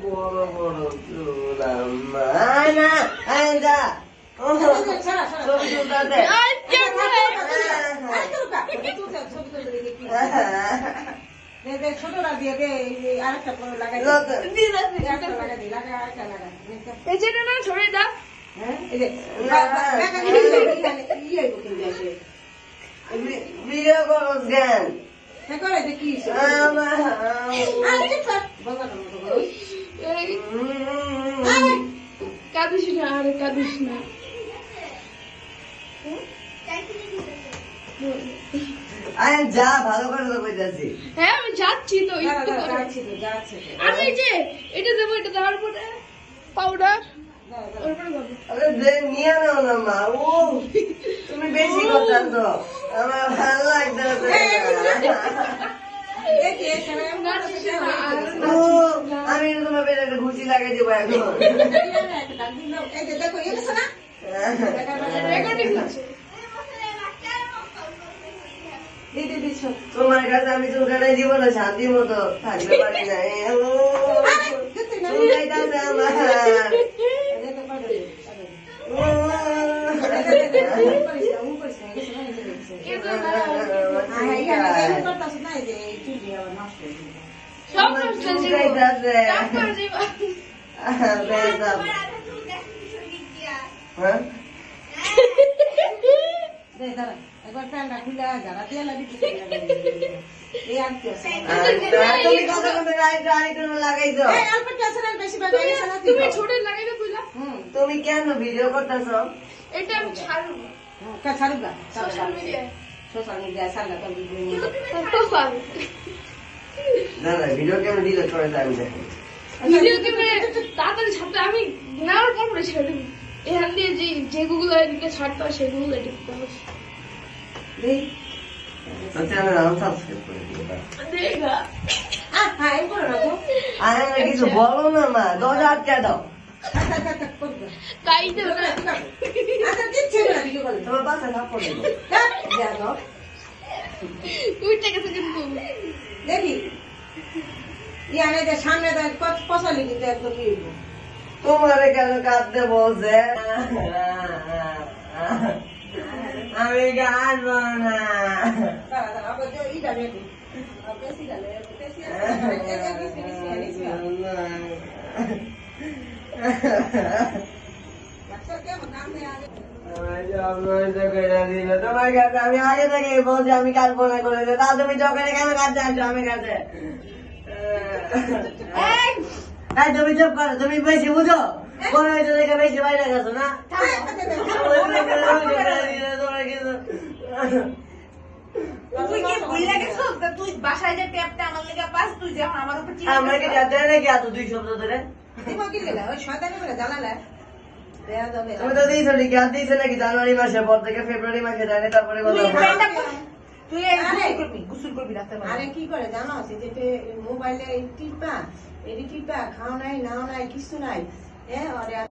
বড় বড় চুল আমার না আইদা ছবি তুলতে ছোটরা দিয়ে দে আরেকটা লাগাই যেটা না ছড়ে দা ভিডিও করো জ্ঞান করে দেখি কাঁদিস না আরে কাঁদিস না আরে যা ভালো করে তো কইতাছি হ্যাঁ আমি যাচ্ছি তো একটু করে আমি এই যে এটা দেবো এটা দেওয়ার পরে পাউডার আরে নিয়ে নাও না মা ও তুমি বেশি করতাম তো আমার ভালো লাগতেছে আমি তোমার পেটে একটা ঘুষি লাগাই দেবো এখন রেকর্ডিং আছে তোমার কাছে আমি চুলকাটাই দিব না শান্তি মতো থাকতে পারি না সব নষ্ট একবার প্যান্ডা খুলে যারা দিয়ে লাগি এই আর কি আছে তুমি কত কত লাগাইছো তুমি ছোট লাগাইবে কইলা তুমি কেন ভিডিও করতেছো এটা আমি ছাড়ব কা ছাড়ুগা সোশ্যাল মিডিয়ায় সারগা তো ভিডিও তো পারব না না ভিডিও কেন ডিলিট করে আমি দেখি ভিডিও কেমনে তাড়াতাড়ি ছাড়তে আমি নেওয়ার পর পরে ছেড়ে দেবো এখান দিয়ে যে গুগল আইডিটা ছাড়তে হয় সেই গুগল আইডি দিতে হবে চ্যানেল নাম সাবস্ক্রাইব করে দিও দেখা হ্যাঁ এই করো না তো আরে কিছু বলো না মা 10,000 টাকা দাও তাই তো না আচ্ছা দিচ্ছি না ভিডিও করে তোমার বাসা থাপ্পড় দেবো যা দাও তুই টাকা কিন্তু দেখি ইয়ানে যে সামনে তো পছলি কিন্তু একদম নিব তোমারে কেন কাঁদতে বলছে আমি কাঁদবো না দাঁড়া দাঁড়া আবার যে ইটা দেখি বেশি গেলে বেশি তোমার কাছে আমি আগে থেকে বলছি আমি কাঁদবো না করে তাও তুমি যখন কেন কাঁদতে আসছো আমি কাছে তুমি চুপ করো তুমি বেশি বুঝো কোন হয়েছে দেখে বেশি বাইরে গেছো না তুই কি ভুলে গেছো তুই বাসায় যে ট্যাপটা আমার লেগে পাস তুই যে আমার উপর আমরা কি যাতে নাকি এত দুই শব্দ ধরে দিব কি দিলা ওই শয়তানি করে জ্বালালে দেয়া যাবে তুমি তো দিয়েছো নাকি আর দিয়েছে নাকি জানুয়ারি মাসের পর থেকে ফেব্রুয়ারি মাসে দেয় না তারপরে তুই কথা প্যান্টটা তুই গোসল করবি রাতে আরে কি করে জানো যে মোবাইলে টিপা এডি টিপা খাও নাই নাও নাই কিছু নাই হ্যাঁ